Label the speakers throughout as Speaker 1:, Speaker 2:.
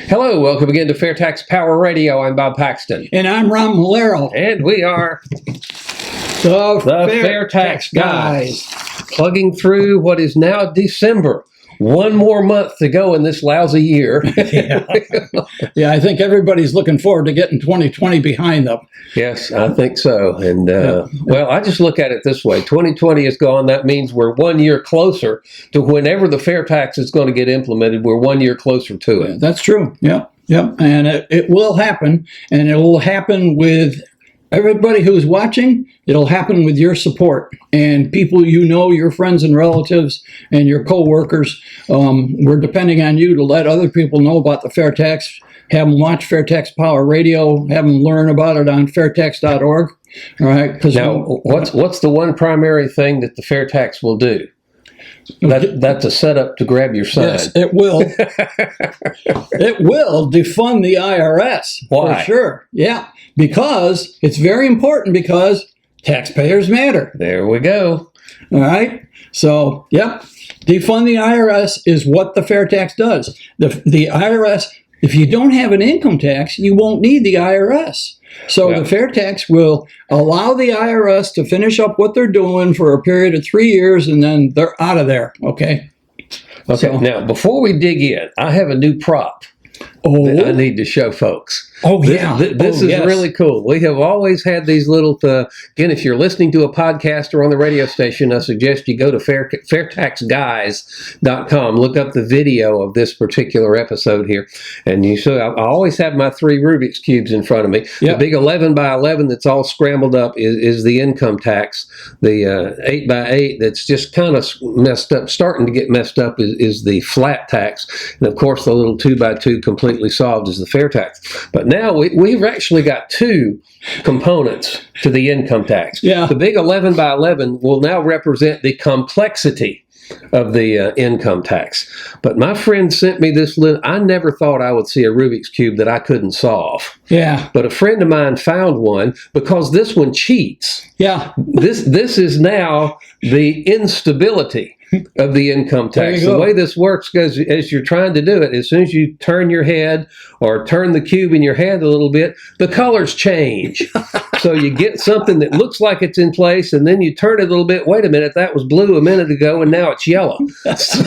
Speaker 1: Hello, welcome again to FAIRtax Power Radio. I'm Bob Paxton.
Speaker 2: And I'm Ron Malero.
Speaker 1: And we are
Speaker 2: the
Speaker 1: FAIRtax Guys, plugging through what is now December. One more month to go in this lousy year.
Speaker 2: Yeah, I think everybody's looking forward to getting 2020 behind them.
Speaker 1: Yes, I think so. And, well, I just look at it this way. 2020 is gone. That means we're 1 year closer to whenever the fair tax is going to get implemented. We're 1 year closer to it.
Speaker 2: Yeah, that's true. Yep. And it will happen. And it will happen with everybody who's watching. It'll happen with your support and people you know, your friends and relatives and your co-workers. We're depending on you to let other people know about the fair tax. Have them watch FAIRtax Power Radio. Have them learn about it on fairtax.org. All right.
Speaker 1: Now, what's the one primary thing that the fair tax will do? That's a setup to grab your sign.
Speaker 2: Yes, it will. It will defund the IRS.
Speaker 1: Why?
Speaker 2: For sure. Yeah, because it's very important because taxpayers matter.
Speaker 1: There we go.
Speaker 2: All right. So, yep, defund the IRS is what the fair tax does. The IRS, if you don't have an income tax, you won't need the IRS. So the fair tax will allow the IRS to finish up what they're doing for a period of 3 years, and then they're out of there. Okay.
Speaker 1: Okay.
Speaker 2: So,
Speaker 1: now, before we dig in, I have a new prop that I need to show folks.
Speaker 2: Oh, yeah.
Speaker 1: This is really cool. We have always had these little, again, if you're listening to a podcast or on the radio station, I suggest you go to FAIRtaxGuys.com. Look up the video of this particular episode here. And you see, I always have my 3 Rubik's Cubes in front of me. Yep. The big 11 by 11 that's all scrambled up is the income tax. The 8 by 8 that's just kind of messed up, starting to get messed up is the flat tax. And of course, the little 2 by 2 completely solved is the fair tax. But now we've actually got 2 components to the income tax.
Speaker 2: Yeah.
Speaker 1: The big 11 by 11 will now represent the complexity of the income tax. But my friend sent me this little, I never thought I would see a Rubik's Cube that I couldn't solve.
Speaker 2: Yeah.
Speaker 1: But a friend of mine found one because this one cheats.
Speaker 2: Yeah.
Speaker 1: This is now the instability of the income tax. The way this works goes, as you're trying to do it, as soon as you turn your head or turn the cube in your hand a little bit, the colors change. So you get something that looks like it's in place, and then you turn it a little bit. Wait a minute, that was blue a minute ago, and now it's yellow. So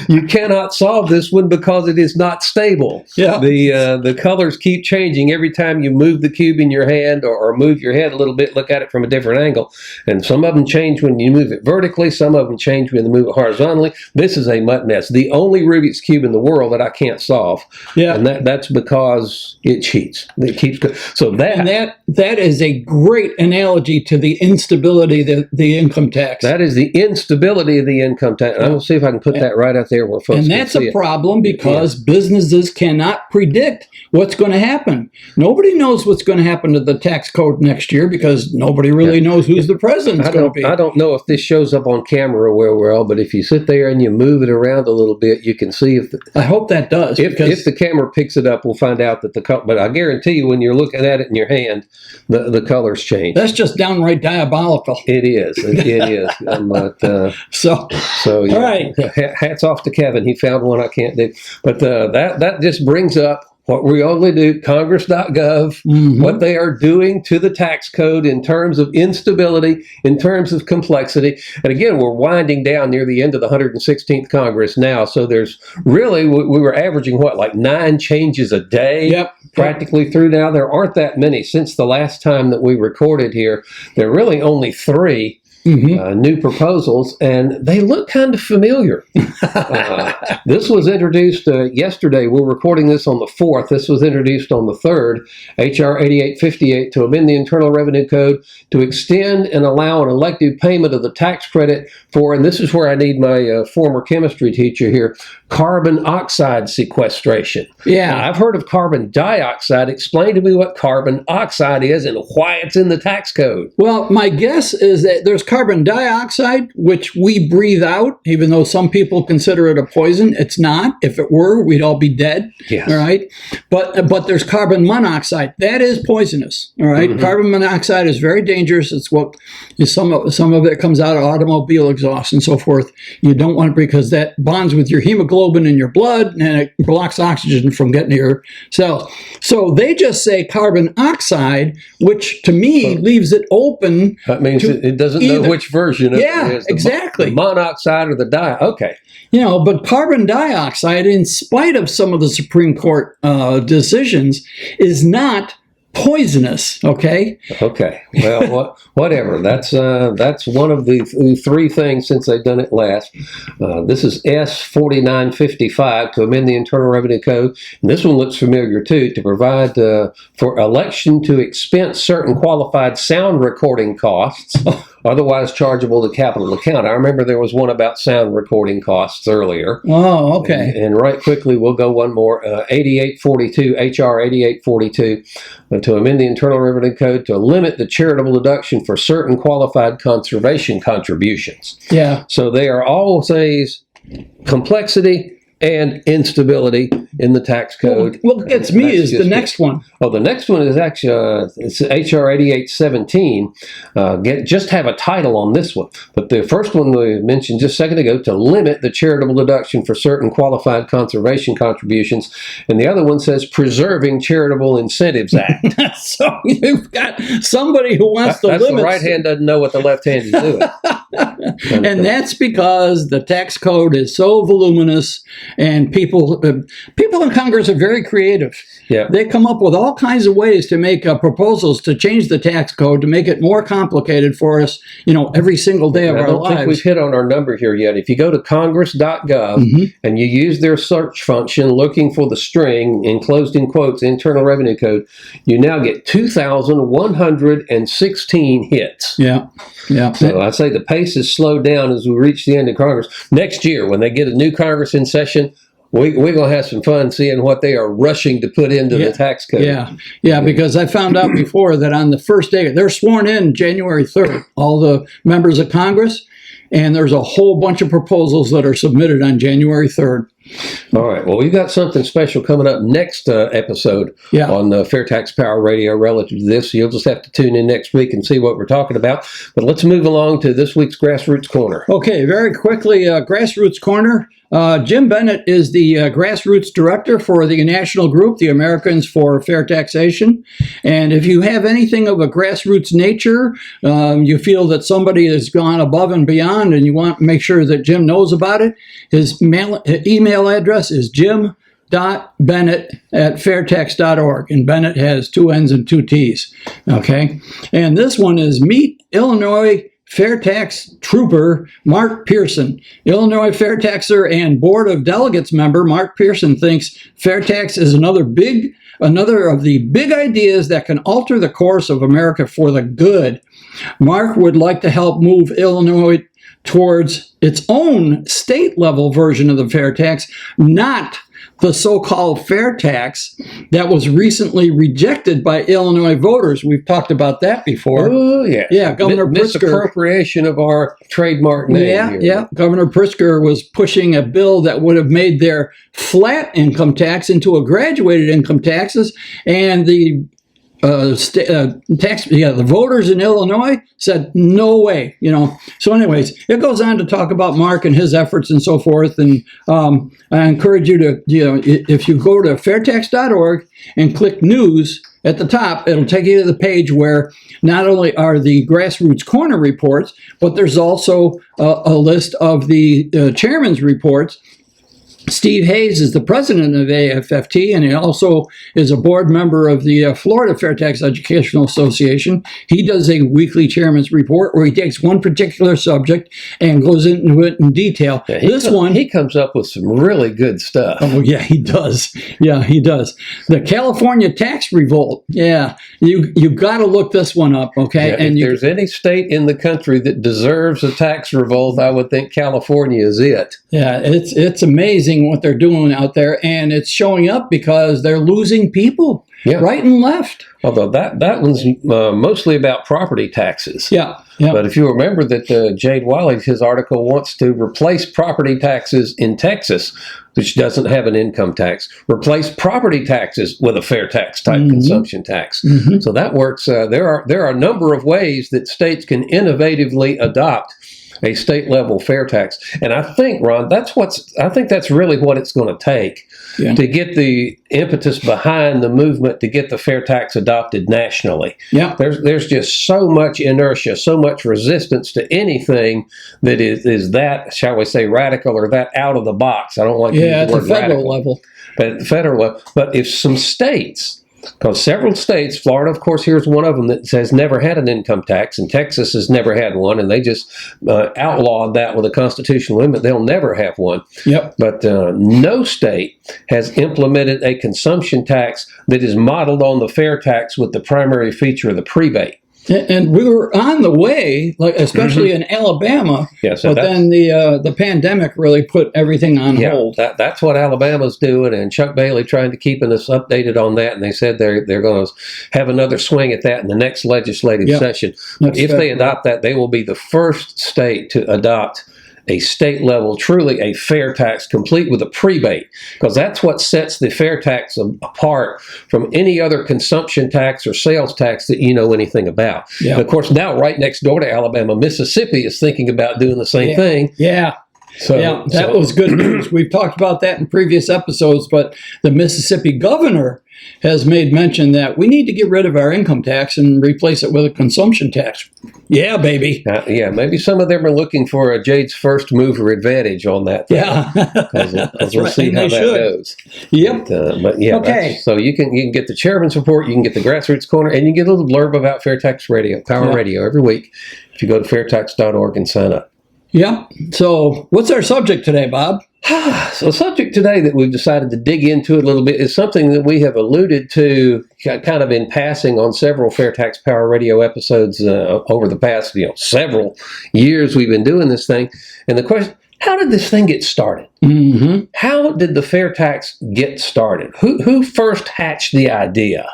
Speaker 1: you cannot solve this one because it is not stable.
Speaker 2: Yeah.
Speaker 1: The colors keep changing every time you move the cube in your hand or move your head a little bit, look at it from a different angle. And some of them change when you move it vertically. Some of them change when you move it horizontally. This is a mutt mess. The only Rubik's Cube in the world that I can't solve. Yeah. And that's because it cheats. It keeps going. So that
Speaker 2: is a great analogy to the instability of the income tax.
Speaker 1: That is the instability of the income tax. I'm going to see if I can put that right out there where folks can see it.
Speaker 2: And that's a problem because businesses cannot predict what's going to happen. Nobody knows what's going to happen to the tax code next year because nobody really knows who's the president's going to be.
Speaker 1: I don't know if this shows up on camera real well, but if you sit there and you move it around a little bit, you can see if
Speaker 2: I hope that does.
Speaker 1: If the camera picks it up, we'll find out that but I guarantee you when you're looking at it in your hand, the colors change.
Speaker 2: That's just downright diabolical.
Speaker 1: It is. It is.
Speaker 2: So
Speaker 1: yeah.
Speaker 2: All right.
Speaker 1: Hats off to Kevin. He found one I can't do. But that just brings up what we only do, Congress.gov, what they are doing to the tax code in terms of instability, in terms of complexity. And again, we're winding down near the end of the 116th Congress now. So there's really, we were averaging like 9 changes a day, practically through now. There aren't that many since the last time that we recorded here. There are really only 3. New proposals, and they look kind of familiar. This was introduced yesterday. We're recording this on the 4th. This was introduced on the 3rd, H.R. 8858, to amend the Internal Revenue Code to extend and allow an elective payment of the tax credit for, and this is where I need my former chemistry teacher here, carbon oxide sequestration.
Speaker 2: Yeah.
Speaker 1: Now, I've heard of carbon dioxide. Explain to me what carbon oxide is and why it's in the tax code.
Speaker 2: Well, my guess is that there's carbon dioxide, which we breathe out, even though some people consider it a poison. It's not. If it were, we'd all be dead.
Speaker 1: Yes.
Speaker 2: All right. But there's carbon monoxide. That is poisonous. All right. Carbon monoxide is very dangerous. It's what some of it comes out of automobile exhaust and so forth. You don't want it because that bonds with your hemoglobin in your blood and it blocks oxygen from getting to your cells. So they just say carbon oxide, which to me leaves it open.
Speaker 1: That means it doesn't know which version of it is.
Speaker 2: Exactly.
Speaker 1: The monoxide or the okay.
Speaker 2: But carbon dioxide, in spite of some of the Supreme Court decisions, is not poisonous. Okay.
Speaker 1: Well, whatever. That's one of the three things since they've done it last. This is S 4955 to amend the Internal Revenue Code. And this one looks familiar too, to provide for election to expense certain qualified sound recording costs, otherwise chargeable to capital account. I remember there was one about sound recording costs earlier.
Speaker 2: Oh, okay.
Speaker 1: And right quickly, we'll go one more. 8842, HR 8842. To amend the Internal Revenue Code to limit the charitable deduction for certain qualified conservation contributions.
Speaker 2: Yeah.
Speaker 1: So they are always complexity and instability in the tax code.
Speaker 2: What gets me is the next one.
Speaker 1: Oh, the next one is actually it's HR 8817. Just have a title on this one. But the first one we mentioned just a second ago, to limit the charitable deduction for certain qualified conservation contributions. And the other one says Preserving Charitable Incentives Act.
Speaker 2: So you've got somebody who wants to limit.
Speaker 1: The right hand doesn't know what the left hand is doing.
Speaker 2: And that's because the tax code is so voluminous, and people in Congress are very creative.
Speaker 1: Yeah.
Speaker 2: They come up with all kinds of ways to make proposals to change the tax code to make it more complicated for us, every single day of our lives. I don't think
Speaker 1: we've hit on our number here yet. If you go to congress.gov and you use their search function looking for the string enclosed in quotes Internal Revenue Code, you now get 2,116 hits.
Speaker 2: Yeah.
Speaker 1: So I say the pace is slowed down as we reach the end of Congress. Next year, when they get a new Congress in session, we're going to have some fun seeing what they are rushing to put into the tax code.
Speaker 2: Yeah, because I found out before that on the first day, they're sworn in January 3rd, all the members of Congress, and there's a whole bunch of proposals that are submitted on January 3rd.
Speaker 1: All right. Well, we've got something special coming up next episode on FAIRtax Power Radio relative to this. So you'll just have to tune in next week and see what we're talking about. But let's move along to this week's Grassroots Corner.
Speaker 2: Okay, very quickly, Grassroots Corner. Jim Bennett is the Grassroots Director for the national group, the Americans for Fair Taxation. And if you have anything of a grassroots nature, you feel that somebody has gone above and beyond and you want to make sure that Jim knows about it, his email address is jim.bennett@fairtax.org. And Bennett has 2 N's and 2 T's. Okay. And this one is Meet Illinois Fair Tax Trooper Mark Pearson. Illinois Fair Taxer and Board of Delegates member Mark Pearson thinks fair tax is another of the big ideas that can alter the course of America for the good. Mark would like to help move Illinois towards its own state-level version of the fair tax, not the so-called fair tax that was recently rejected by Illinois voters. We've talked about that before.
Speaker 1: Oh, yeah.
Speaker 2: Yeah, Governor Pritzker.
Speaker 1: Misappropriation of our trademark name.
Speaker 2: Yeah. Governor Pritzker was pushing a bill that would have made their flat income tax into a graduated income taxes, and the the voters in Illinois said no way, So anyways, it goes on to talk about Mark and his efforts and so forth. And I encourage you to, if you go to fairtax.org and click news at the top, it'll take you to the page where not only are the Grassroots Corner reports, but there's also a list of the chairman's reports. Steve Hayes is the president of AFFT, and he also is a board member of the Florida Fair Tax Educational Association. He does a weekly chairman's report where he takes one particular subject and goes into it in detail.
Speaker 1: Yeah, he comes up with some really good stuff.
Speaker 2: Oh, yeah, he does. Yeah, he does. The California Tax Revolt. Yeah, you got to look this one up, okay?
Speaker 1: Yeah, and if there's any state in the country that deserves a tax revolt, I would think California is it.
Speaker 2: Yeah, it's amazing what they're doing out there, and it's showing up because they're losing people right and left.
Speaker 1: Although that one's mostly about property taxes.
Speaker 2: Yeah.
Speaker 1: But if you remember that Jade Wiley, his article wants to replace property taxes in Texas, which doesn't have an income tax, replace property taxes with a fair tax type consumption tax. So that works. There are a number of ways that states can innovatively adopt a state level fair tax. And I think, Ron, I think that's really what it's going to take to get the impetus behind the movement to get the fair tax adopted nationally.
Speaker 2: Yeah.
Speaker 1: There's just so much inertia, so much resistance to anything that is that, shall we say, radical or that out of the box. I don't like to use the word
Speaker 2: at the federal
Speaker 1: radical,
Speaker 2: level.
Speaker 1: but at the federal level. But if some states, because several states, Florida, of course, here's one of them that has never had an income tax, and Texas has never had one, and they just outlawed that with a constitutional limit. They'll never have one.
Speaker 2: Yep.
Speaker 1: But no state has implemented a consumption tax that is modeled on the fair tax with the primary feature of the prebate.
Speaker 2: And we were on the way, like especially in Alabama,
Speaker 1: so
Speaker 2: but then the pandemic really put everything on hold.
Speaker 1: That's what Alabama's doing, and Chuck Bailey trying to keep us updated on that. And they said they're going to have another swing at that in the next legislative session. If they adopt that, they will be the first state to adopt a state level, truly a fair tax, complete with a prebate, because that's what sets the fair tax apart from any other consumption tax or sales tax that you know anything about. And of course, now right next door to Alabama, Mississippi is thinking about doing the same thing. So that was good news. We've talked about that in previous episodes, but the Mississippi governor has made mention that we need to get rid of our income tax and replace it with a consumption tax. Yeah, baby. Maybe some of them are looking for a Jade's first mover advantage on that. Because we'll see how that goes.
Speaker 2: Yep.
Speaker 1: But
Speaker 2: okay.
Speaker 1: So you can get the chairman's report, you can get the Grassroots Corner, and you can get a little blurb about FAIRtax Radio, Power Radio every week if you go to fairtax.org and sign up.
Speaker 2: Yeah. So what's our subject today, Bob?
Speaker 1: So the subject today that we've decided to dig into a little bit is something that we have alluded to kind of in passing on several FAIRtax Power Radio episodes over the past several years we've been doing this thing. And the question, how did this thing get started? How did the fair tax get started? Who first hatched the idea?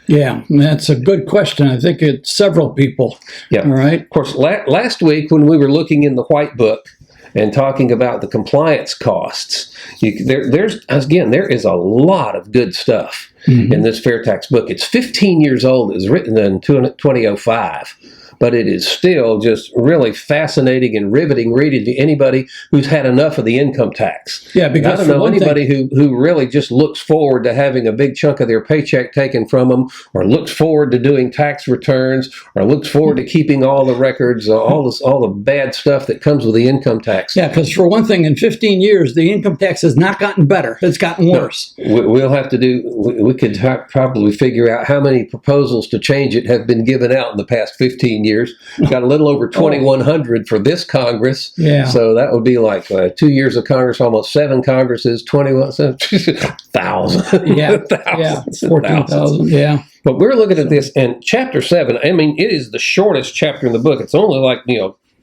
Speaker 2: Yeah, that's a good question. I think it's several people.
Speaker 1: Yeah.
Speaker 2: All right.
Speaker 1: Of course, last week when we were looking in the White Book and talking about the compliance costs, there is a lot of good stuff in this fair tax book. It's 15 years old. It was written in 2005. But it is still just really fascinating and riveting reading to anybody who's had enough of the income tax.
Speaker 2: Yeah, because
Speaker 1: I don't know anybody who really just looks forward to having a big chunk of their paycheck taken from them, or looks forward to doing tax returns, or looks forward to keeping all the records, all the bad stuff that comes with the income tax.
Speaker 2: Yeah, because for one thing, in 15 years, the income tax has not gotten better. It's gotten worse.
Speaker 1: No, we'll have to do, we could probably figure out how many proposals to change it have been given out in the past 15 years. Got a little over 2,100 for this Congress.
Speaker 2: Yeah.
Speaker 1: So that would be like 2 years of Congress, almost 7 Congresses, 21,000.
Speaker 2: Yeah. 14,000. Yeah.
Speaker 1: But we're looking at this, and Chapter 7, I mean, it is the shortest chapter in the book. It's only like,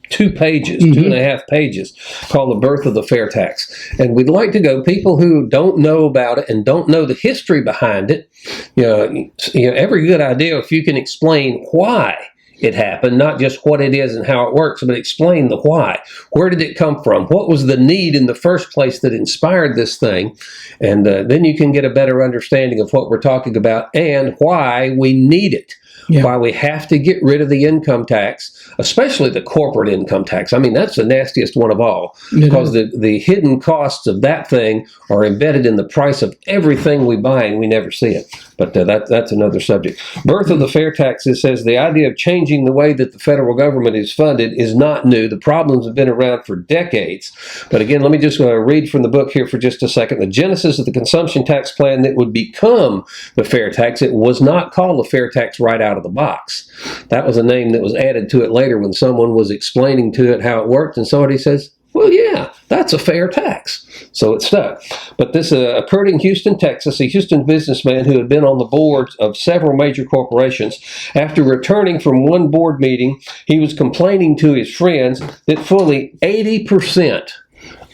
Speaker 1: 2 pages, 2.5 pages, called The Birth of the Fair Tax. And we'd like to go, people who don't know about it and don't know the history behind it, every good idea, if you can explain why it happened, not just what it is and how it works, but explain the why. Where did it come from? What was the need in the first place that inspired this thing? And then you can get a better understanding of what we're talking about and why we need it. Why we have to get rid of the income tax, especially the corporate income tax. I mean, that's the nastiest one of all, because the hidden costs of that thing are embedded in the price of everything we buy, and we never see it. But that's another subject. Birth of the fair tax, it says, the idea of changing the way that the federal government is funded is not new. The problems have been around for decades. But again, let me just read from the book here for just a second. The genesis of the consumption tax plan that would become the fair tax, it was not called the fair tax right out of the box. That was a name that was added to it later when someone was explaining to it how it worked, and somebody says, well, yeah, that's a fair tax. So it stuck. But this occurred in Houston, Texas. A Houston businessman who had been on the boards of several major corporations. After returning from one board meeting, he was complaining to his friends that fully 80%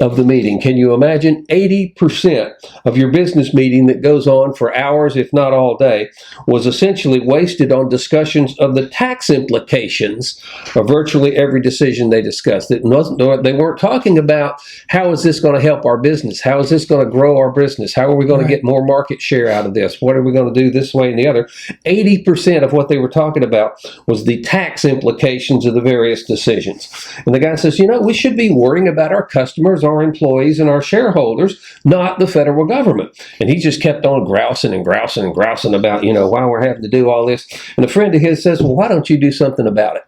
Speaker 1: of the meeting. Can you imagine 80% of your business meeting that goes on for hours, if not all day, was essentially wasted on discussions of the tax implications of virtually every decision they discussed. They weren't talking about how is this going to help our business? How is this going to grow our business? How are we going to get more market share out of this? What are we going to do this way and the other? 80% of what they were talking about was the tax implications of the various decisions. And the guy says, we should be worrying about our customers, our employees, and our shareholders, not the federal government. And he just kept on grousing and grousing and grousing about, why we're having to do all this. And a friend of his says, well, why don't you do something about it?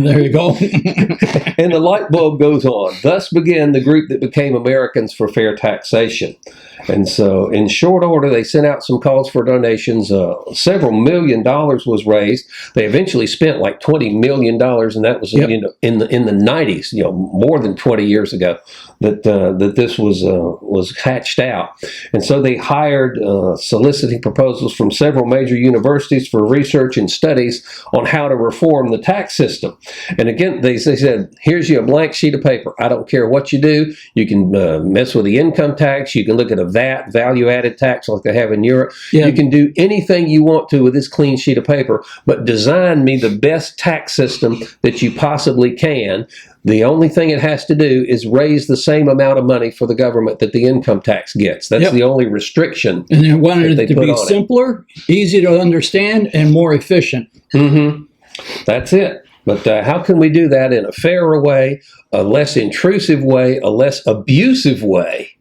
Speaker 2: There you go.
Speaker 1: And the light bulb goes on. Thus began the group that became Americans for Fair Taxation. And so in short order, they sent out some calls for donations. Several $1 million was raised. They eventually spent like $20 million, and that was in the 90s, more than 20 years ago that this was hatched out. And so they hired soliciting proposals from several major universities for research and studies on how to reform the tax system. And again, they said, here's you a blank sheet of paper. I don't care what you do. You can mess with the income tax. You can look at a VAT, value-added tax like they have in Europe. Yeah. You can do anything you want to with this clean sheet of paper, but design me the best tax system that you possibly can. The only thing it has to do is raise the same amount of money for the government that the income tax gets. That's the only restriction.
Speaker 2: And they wanted it to be simpler, easy to understand, and more efficient.
Speaker 1: Mm-hmm. That's it. But how can we do that in a fairer way, a less intrusive way, a less abusive way?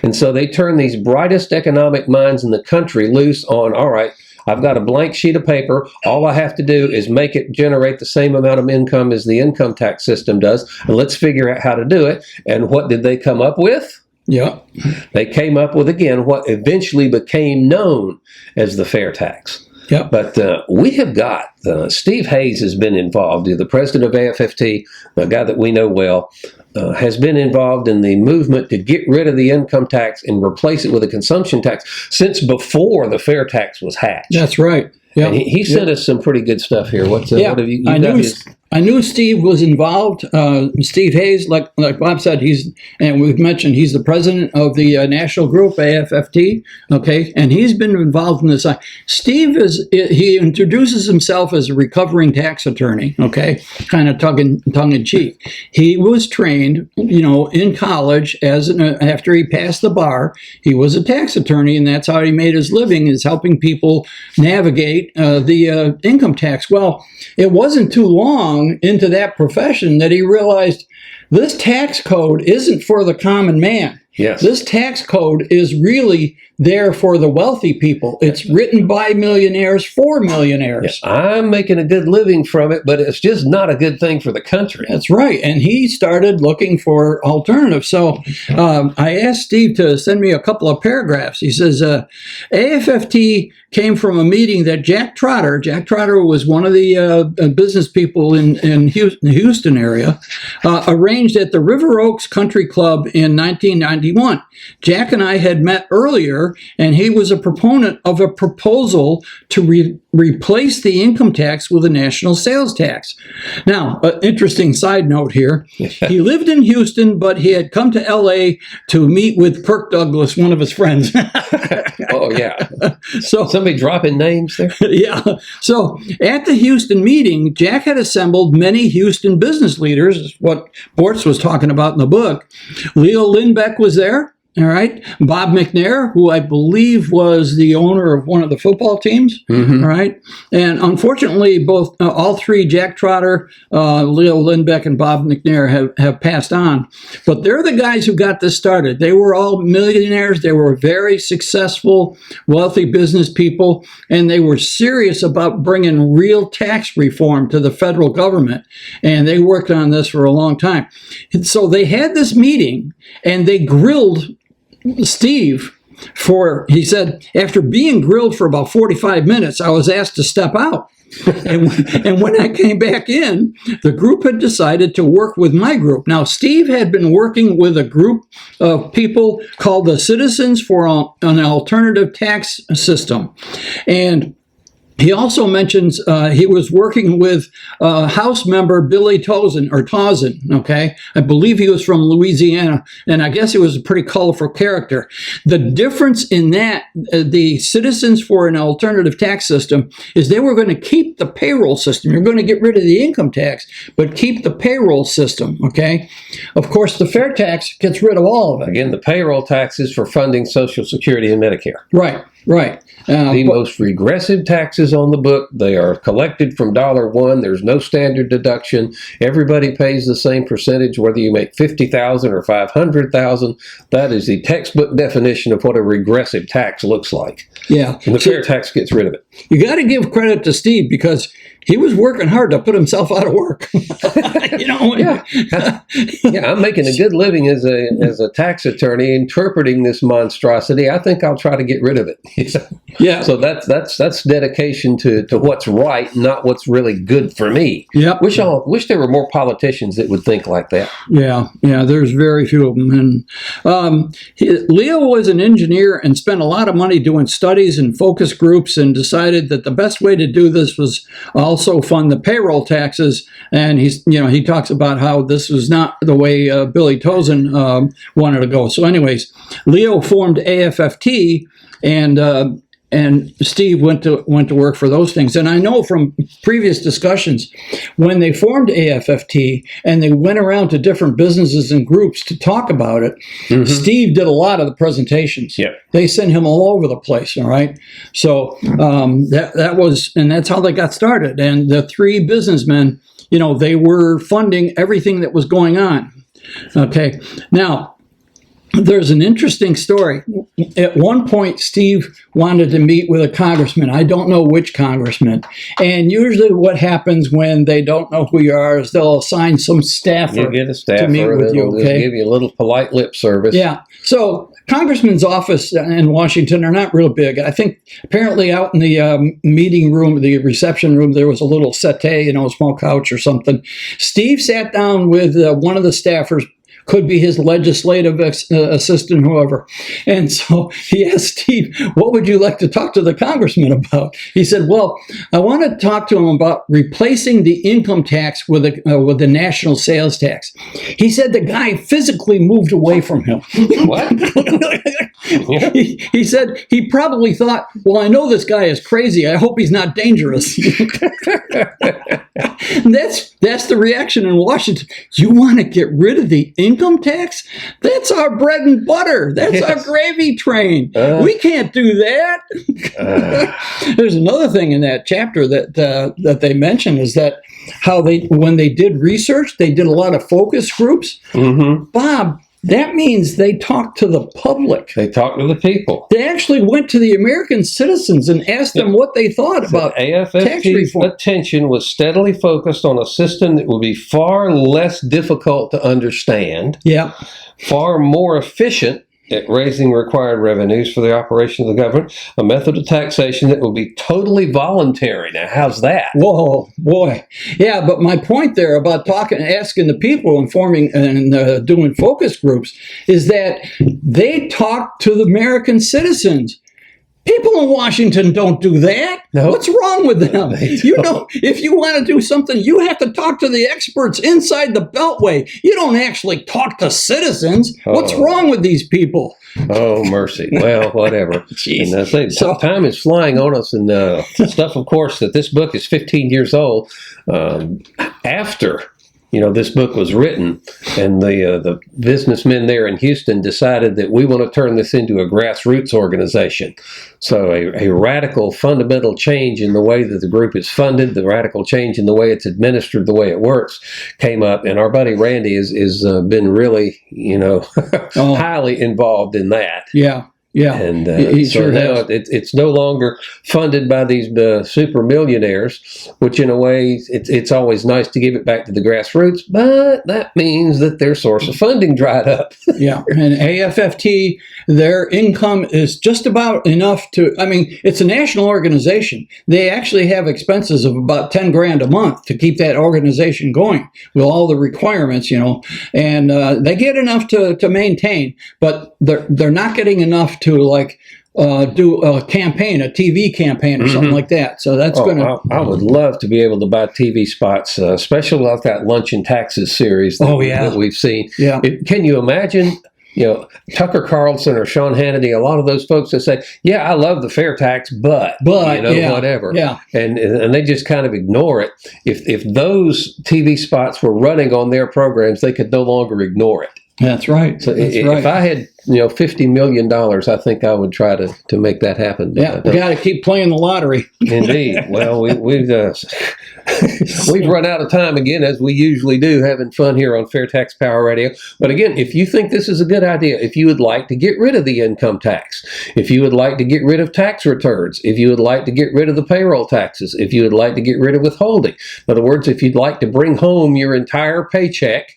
Speaker 1: And so they turn these brightest economic minds in the country loose on, all right, I've got a blank sheet of paper. All I have to do is make it generate the same amount of income as the income tax system does. And let's figure out how to do it. And what did they come up with?
Speaker 2: Yeah.
Speaker 1: They came up with, again, what eventually became known as the fair tax.
Speaker 2: Yeah.
Speaker 1: But we have got, Steve Hayes has been involved, the president of AFFT, a guy that we know well, has been involved in the movement to get rid of the income tax and replace it with a consumption tax since before the fair tax was hatched.
Speaker 2: That's right. Yeah.
Speaker 1: And he sent us some pretty good stuff here. What have you
Speaker 2: I knew Steve was involved. Steve Hayes, like Bob said, and we've mentioned he's the president of the national group AFFT. Okay, and he's been involved in this. Steve he introduces himself as a recovering tax attorney. Okay, kind of tongue in cheek. He was trained, in college after he passed the bar. He was a tax attorney, and that's how he made his living, is helping people navigate the income tax. Well, it wasn't too long into that profession that he realized this tax code isn't for the common man.
Speaker 1: Yes.
Speaker 2: This tax code is really there for the wealthy people. It's written by millionaires for millionaires.
Speaker 1: Yes, I'm making a good living from it, but it's just not a good thing for the country.
Speaker 2: That's right. And he started looking for alternatives. So I asked Steve to send me a couple of paragraphs. He says, AFFT came from a meeting that Jack Trotter was one of the business people in the Houston area, arranged at the River Oaks Country Club in 1991. Jack and I had met earlier, and he was a proponent of a proposal to replace the income tax with a national sales tax. Now, an interesting side note here. He lived in Houston, but he had come to L.A. to meet with Kirk Douglas, one of his friends.
Speaker 1: Oh, yeah.
Speaker 2: So
Speaker 1: somebody dropping names there?
Speaker 2: Yeah. So at the Houston meeting, Jack had assembled many Houston business leaders, what Bortz was talking about in the book. Leo Lindbeck was there. All right. Bob McNair, who I believe was the owner of one of the football teams. Mm-hmm. All right. And unfortunately, all three, Jack Trotter, Leo Lindbeck, and Bob McNair, have passed on. But they're the guys who got this started. They were all millionaires. They were very successful, wealthy business people, and they were serious about bringing real tax reform to the federal government. And they worked on this for a long time. And so they had this meeting, and they grilled Steve he said, after being grilled for about 45 minutes, I was asked to step out. and when I came back in, the group had decided to work with my group. Now, Steve had been working with a group of people called the Citizens for an Alternative Tax System. And He also mentions he was working with House member Billy Tauzin, okay? I believe he was from Louisiana, and I guess he was a pretty colorful character. The difference in that, the Citizens for an Alternative Tax System, is they were going to keep the payroll system. You're going to get rid of the income tax, but keep the payroll system, okay? Of course, the fair tax gets rid of all of it.
Speaker 1: Again, the payroll taxes for funding Social Security and Medicare.
Speaker 2: Right, right.
Speaker 1: The most regressive taxes on the book. They are collected from $1. There's no standard deduction. Everybody pays the same percentage, whether you make $50,000 or $500,000. That is the textbook definition of what a regressive tax looks like.
Speaker 2: Yeah.
Speaker 1: And the fair tax gets rid of it.
Speaker 2: You got to give credit to Steve because he was working hard to put himself out of work.
Speaker 1: Yeah, I'm making a good living as a tax attorney interpreting this monstrosity. I think I'll try to get rid of it.
Speaker 2: Yeah.
Speaker 1: So that's dedication to what's right, not what's really good for me.
Speaker 2: Yeah.
Speaker 1: Wish there were more politicians that would think like that.
Speaker 2: Yeah. There's very few of them. And Leo was an engineer and spent a lot of money doing studies and focus groups, and decided that the best way to do this was also fund the payroll taxes. And he talks about how this was not the way Billy Tauzin wanted to go. So anyways, Leo formed AFFT, and Steve went to work for those things. And I know from previous discussions, when they formed AFFT and they went around to different businesses and groups to talk about it, Steve did a lot of the presentations.
Speaker 1: Yeah.
Speaker 2: They sent him all over the place, all right? So that was, and that's how they got started. And the three businessmen, they were funding everything that was going on. Okay, now, there's an interesting story. At one point, Steve wanted to meet with a congressman. I don't know which congressman. And usually what happens when they don't know who you are is they'll assign some staffer
Speaker 1: You get a staffer
Speaker 2: to meet with you,
Speaker 1: that'll
Speaker 2: okay?
Speaker 1: give you a little polite lip service.
Speaker 2: Yeah. So congressman's office in Washington are not real big. I think apparently out in the meeting room, the reception room, there was a little settee, a small couch or something. Steve sat down with one of the staffers, could be his legislative assistant, whoever. And so he asked Steve, what would you like to talk to the congressman about? He said, well, I want to talk to him about replacing the income tax with the national sales tax. He said the guy physically moved away from him.
Speaker 1: What?
Speaker 2: He said he probably thought, well, I know this guy is crazy. I hope he's not dangerous. That's the reaction in Washington. You want to get rid of the income tax? That's our bread and butter. That's our gravy train. We can't do that. There's another thing in that chapter that they mention is that how when they did research, they did a lot of focus groups. Bob, that means they talked to the public.
Speaker 1: They talked to the people.
Speaker 2: They actually went to the American citizens and asked them what they thought about tax
Speaker 1: AFFT's
Speaker 2: reform.
Speaker 1: attention was steadily focused on a system that would be far less difficult to understand, far more efficient at raising required revenues for the operation of the government, a method of taxation that will be totally voluntary. Now, how's that?
Speaker 2: Whoa, boy. Yeah, but my point there about asking the people and forming and doing focus groups is that they talk to the American citizens. People in Washington don't do that.
Speaker 1: No.
Speaker 2: What's wrong with them? If you want to do something, you have to talk to the experts inside the Beltway. You don't actually talk to citizens. What's wrong with these people?
Speaker 1: Oh, mercy. Well, whatever. And I say, time is flying on us, and stuff, of course, that this book is 15 years old. After this book was written, and the businessmen there in Houston decided that we want to turn this into a grassroots organization. So a radical fundamental change in the way that the group is funded, the radical change in the way it's administered, the way it works, came up. And our buddy Randy is been really, highly involved in that.
Speaker 2: Yeah. Yeah,
Speaker 1: and
Speaker 2: so
Speaker 1: sure now it's no longer funded by these super millionaires, which in a way it's always nice to give it back to the grassroots, but that means that their source of funding dried up.
Speaker 2: Yeah, and AFFT, their income is just about enough it's a national organization. They actually have expenses of about $10,000 a month to keep that organization going with all the requirements, and they get enough to maintain, but they're not getting enough to do a campaign, a TV campaign or something like that. So that's going to...
Speaker 1: I would love to be able to buy TV spots, especially like that Lunch and Taxes series that we've seen.
Speaker 2: Yeah.
Speaker 1: Can you imagine... Tucker Carlson or Sean Hannity, a lot of those folks that say, yeah, I love the FAIRtax, but whatever.
Speaker 2: Yeah.
Speaker 1: And they just kind of ignore it. If those TV spots were running on their programs, they could no longer ignore it.
Speaker 2: That's right.
Speaker 1: So if I had $50 million, I think I would try to make that happen.
Speaker 2: Yeah, we got to keep playing the lottery.
Speaker 1: Indeed. Well, we've run out of time again, as we usually do, having fun here on FAIRtax Power Radio. But again, if you think this is a good idea, if you would like to get rid of the income tax, if you would like to get rid of tax returns, if you would like to get rid of the payroll taxes, if you would like to get rid of withholding, in other words, if you'd like to bring home your entire paycheck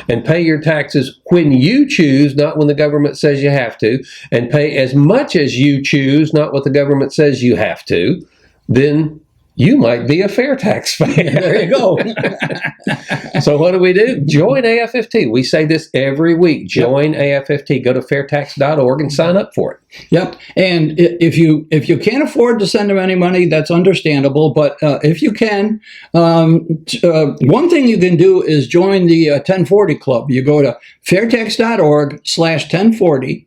Speaker 1: and pay your taxes when you choose, not when the government says you have to, and pay as much as you choose, not what the government says you have to, then you might be a FAIRtax fan.
Speaker 2: There you go.
Speaker 1: So what do? Join AFFT. We say this every week. Join AFFT. Go to fairtax.org and sign up for it.
Speaker 2: Yep. And if you can't afford to send them any money, that's understandable. But if you can, one thing you can do is join the 1040 Club. You go to fairtax.org/1040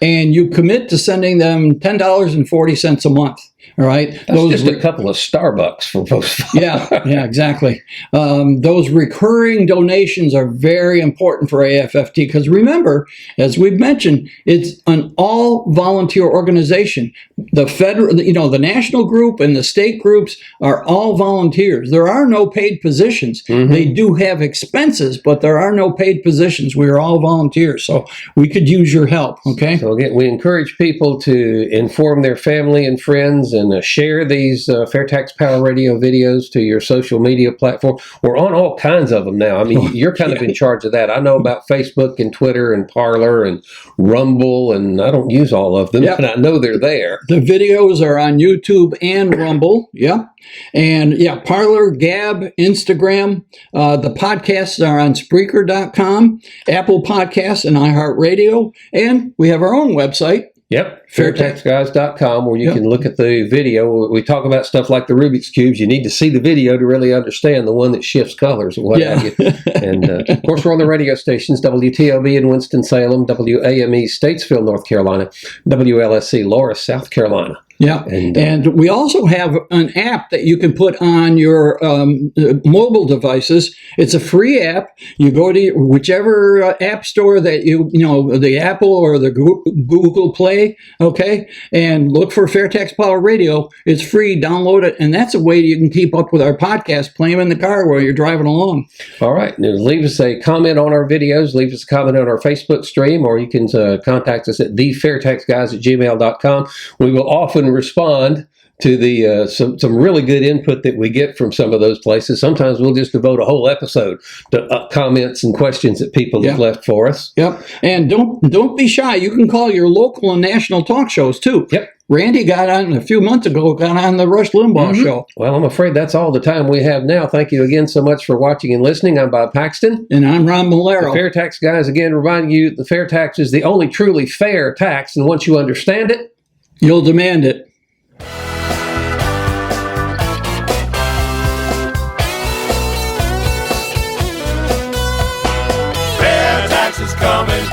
Speaker 2: and you commit to sending them $10.40 a month. All right.
Speaker 1: That's just a couple of Starbucks for most folks.
Speaker 2: Yeah, exactly. Those recurring donations are very important for AFFT because remember, as we've mentioned, it's an all-volunteer organization. The federal, the national group and the state groups are all volunteers. There are no paid positions. Mm-hmm. They do have expenses, but there are no paid positions. We are all volunteers, so we could use your help. Okay.
Speaker 1: So again, we encourage people to inform their family and friends and share these FAIRtax Power Radio videos to your social media platform. We're on all kinds of them now. I mean, you're kind of in charge of that. I know about Facebook and Twitter and Parler and Rumble, and I don't use all of them, but I know they're there.
Speaker 2: The videos are on YouTube and Rumble. Yep. And Parler, Gab, Instagram. The podcasts are on Spreaker.com, Apple Podcasts, and iHeartRadio. And we have our own website.
Speaker 1: Yep, FAIRtaxGuys.com, where you can look at the video. We talk about stuff like the Rubik's Cubes. You need to see the video to really understand the one that shifts colors and what have you. And, of course, we're on the radio stations, WTOB in Winston-Salem, WAME Statesville, North Carolina, WLSC Loris, South Carolina.
Speaker 2: Yeah, and we also have an app that you can put on your mobile devices. It's a free app. You go to whichever app store that the Apple or the Google Play, okay, and look for FAIRtax Power Radio. It's free. Download it, and that's a way you can keep up with our podcast. Play them in the car while you're driving along.
Speaker 1: All right. Now, leave us a comment on our videos. Leave us a comment on our Facebook stream, or you can contact us at thefairtaxguys@gmail.com. We will often respond to the some really good input that we get from some of those places. Sometimes we'll just devote a whole episode to comments and questions that people have left for us.
Speaker 2: Yep. And don't be shy. You can call your local and national talk shows too.
Speaker 1: Yep.
Speaker 2: Randy got on a few months ago, got on the Rush Limbaugh show.
Speaker 1: Well, I'm afraid that's all the time we have now. Thank you again so much for watching and listening. I'm Bob Paxton.
Speaker 2: And I'm Ron Malero.
Speaker 1: The FAIRtax Guys, again, reminding you the FAIRtax is the only truly fair tax. And once you understand it,
Speaker 2: you'll demand it.
Speaker 3: FAIRtax is coming.